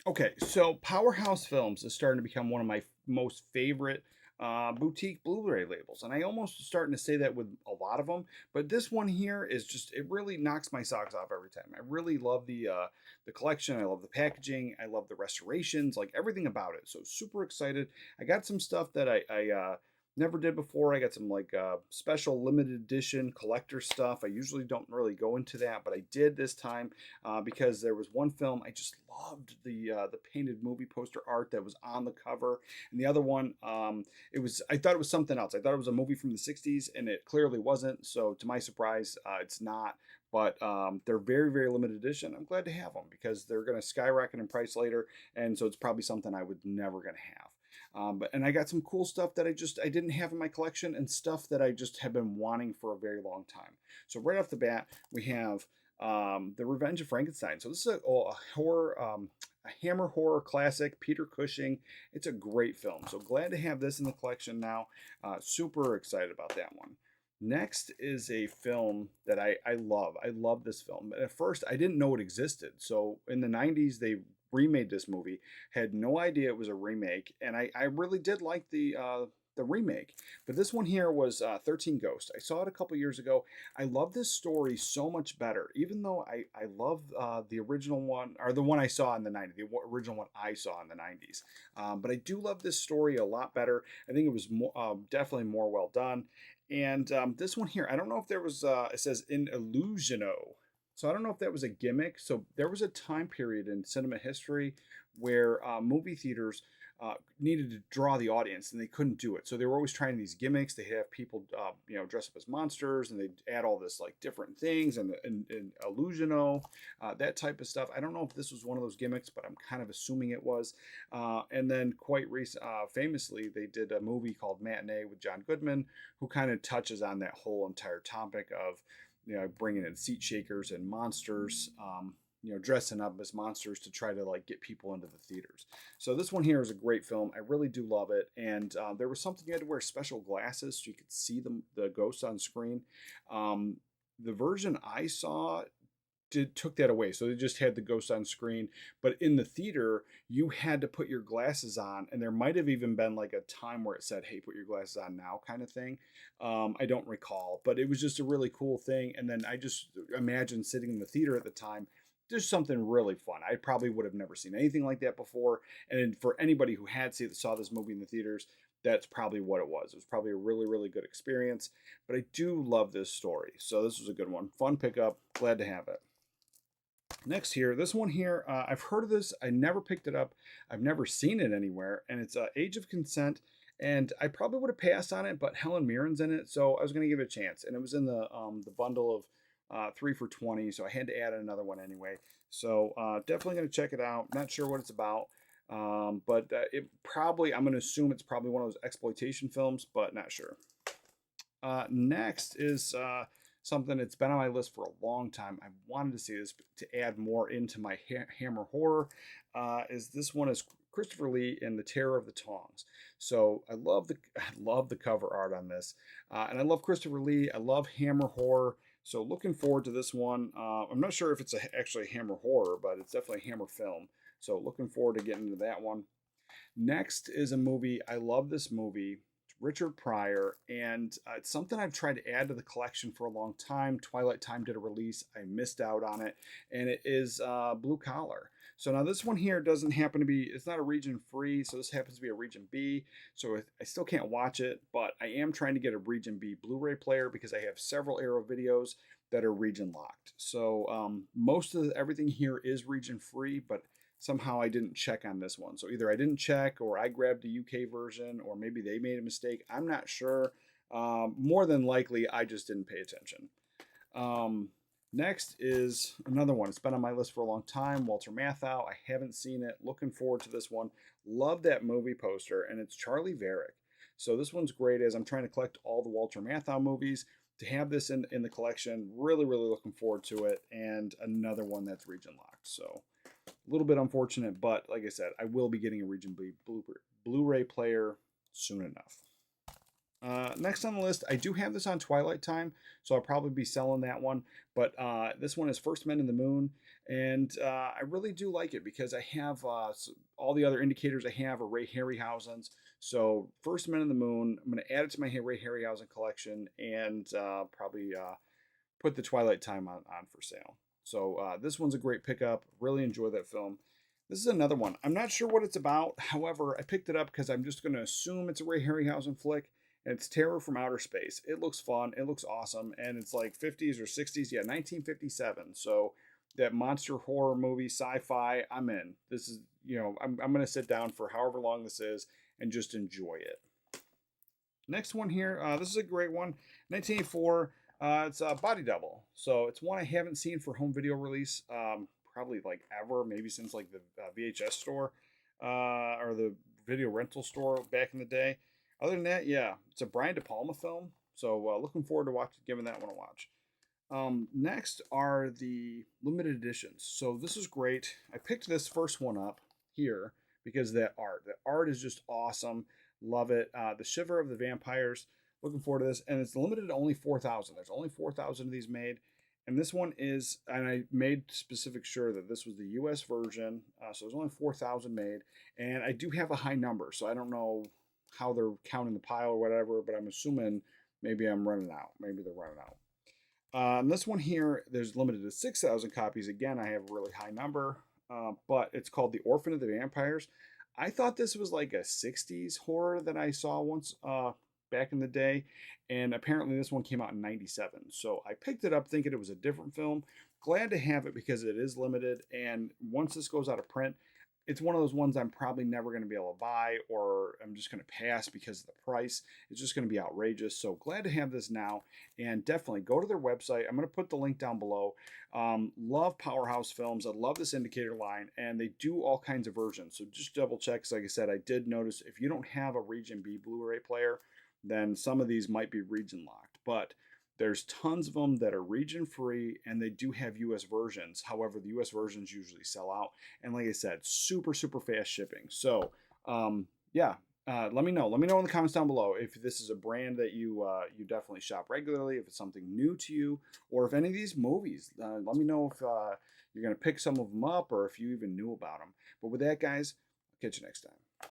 Okay, so Powerhouse Films is starting to become one of my most favorite boutique Blu-ray labels, and I almost starting to say that with a lot of them. But this one here is just—it really knocks my socks off every time. I really love the collection. I love the packaging. I love the restorations, like everything about it. So super excited. I got some stuff that I never did before. I got some like special limited edition collector stuff. I usually don't really go into that, but I did this time because there was one film I just loved the painted movie poster art that was on the cover, and the other one I thought it was something else. I thought it was a movie from the '60s, and it clearly wasn't. So to my surprise, it's not. But they're very, very limited edition. I'm glad to have them because they're going to skyrocket in price later, and so it's probably something I would never going to have. And I got some cool stuff that I didn't have in my collection, and stuff that I just have been wanting for a very long time. So right off the bat, we have The Revenge of Frankenstein. So this is a horror, a Hammer horror classic, Peter Cushing. It's a great film. So glad to have this in the collection now. Super excited about that one. Next is a film that I love. I love this film. But at first, I didn't know it existed. So in the 90s, they remade this movie. Had no idea it was a remake. And I really did like the remake. But this one here was 13 Ghosts. I saw it a couple years ago. I love this story so much better, even though I love the original one, or the one I saw in the 90s, the original one I saw in the 90s. But I do love this story a lot better. I think it was definitely more well done. And this one here, I don't know if there was, it says in Illusiono. So I don't know if that was a gimmick. So there was a time period in cinema history where movie theaters needed to draw the audience, and they couldn't do it. So they were always trying these gimmicks. They have people, dress up as monsters, and they add all this like different things and Illusiono, that type of stuff. I don't know if this was one of those gimmicks, but I'm kind of assuming it was. And then famously, they did a movie called Matinee with John Goodman, who kind of touches on that whole entire topic of bringing in seat shakers and monsters. Dressing up as monsters to try to like get people into the theaters. So this one here is a great film. I really do love it. And there was something you had to wear special glasses so you could see the ghosts on screen. The version I saw took that away. So they just had the ghost on screen. But in the theater, you had to put your glasses on. And there might have even been like a time where it said, hey, put your glasses on now kind of thing. I don't recall. But it was just a really cool thing. And then I just imagine sitting in the theater at the time, just something really fun. I probably would have never seen anything like that before. And for anybody who saw this movie in the theaters, that's probably what it was. It was probably a really, really good experience. But I do love this story. So this was a good one. Fun pickup. Glad to have it. Next here, this one here, I've heard of this. I never picked it up. I've never seen it anywhere. And it's Age of Consent. And I probably would have passed on it, but Helen Mirren's in it, so I was going to give it a chance. And it was in the bundle of 3 for 20, so I had to add another one anyway. So definitely going to check it out. Not sure what it's about, but I'm going to assume it's probably one of those exploitation films, but not sure. Next is something that's been on my list for a long time. I wanted to see this to add more into my Hammer horror. This one is Christopher Lee in The Terror of the Tongs. So I love the cover art on this, and I love Christopher Lee. I love Hammer horror. So looking forward to this one. I'm not sure if it's actually a Hammer horror, but it's definitely a Hammer film. So looking forward to getting into that one. Next is a movie. I love this movie. It's Richard Pryor, and it's something I've tried to add to the collection for a long time. Twilight Time did a release. I missed out on it, and it is Blue Collar. So now this one here doesn't happen to be, it's not a region free, so this happens to be a region B. So I still can't watch it, but I am trying to get a region B Blu-ray player because I have several Arrow videos that are region locked. So most of everything here is region free, but somehow I didn't check on this one. So either I didn't check, or I grabbed a UK version, or maybe they made a mistake. I'm not sure. More than likely, I just didn't pay attention. Next is another one. It's been on my list for a long time. Walter Matthau. I haven't seen it. Looking forward to this one. Love that movie poster, and it's Charlie Varick. So this one's great as I'm trying to collect all the Walter Matthau movies. To have this in the collection, really, really looking forward to it. And another one that's region locked. So a little bit unfortunate, but like I said, I will be getting a region B Blu-ray player soon enough. Next on the list, I do have this on Twilight Time, so I'll probably be selling that one. But this one is First Men in the Moon, and I really do like it because I have all the other indicators I have are Ray Harryhausen's. So First Men in the Moon, I'm going to add it to my Ray Harryhausen collection, and probably put the Twilight Time on for sale. So this one's a great pickup. Really enjoy that film. This is another one. I'm not sure what it's about. However, I picked it up because I'm just going to assume it's a Ray Harryhausen flick. And it's Terror from Outer Space. It looks fun. It looks awesome. And it's like 50s or 60s. Yeah, 1957. So that monster horror movie, sci-fi, I'm in. This is, I'm going to sit down for however long this is and just enjoy it. Next one here. This is a great one. 1984. It's a Body Double. So it's one I haven't seen for home video release. Probably like ever. Maybe since like the VHS store or the video rental store back in the day. Other than that, yeah, it's a Brian De Palma film, so looking forward to giving that one a watch. Next are the limited editions. So this is great. I picked this first one up here because of that art. The art is just awesome. Love it. The Shiver of the Vampires. Looking forward to this, and it's limited to only 4,000. There's only 4,000 of these made. And this one is, and I made specific sure that this was the US version. So there's only 4,000 made. And I do have a high number, so I don't know how they're counting the pile or whatever, but I'm assuming maybe I'm running out. Maybe they're running out. And this one here, there's limited to 6,000 copies. Again, I have a really high number, but it's called The Orphan of the Vampires. I thought this was like a 60s horror that I saw once back in the day, and apparently this one came out in 97. So I picked it up thinking it was a different film. Glad to have it because it is limited, and once this goes out of print, it's one of those ones I'm probably never going to be able to buy, or I'm just going to pass because of the price. It's just going to be outrageous. So glad to have this now, and definitely go to their website. I'm going to put the link down below. Love Powerhouse Films. I love this indicator line, and they do all kinds of versions. So just double check. Like I said, I did notice if you don't have a Region B Blu-ray player, then some of these might be region locked. But there's tons of them that are region free, and they do have US versions. However, the US versions usually sell out. And like I said, super, super fast shipping. So, yeah, let me know. Let me know in the comments down below if this is a brand that you definitely shop regularly, if it's something new to you, or if any of these movies. Let me know if you're going to pick some of them up or if you even knew about them. But with that, guys, I'll catch you next time.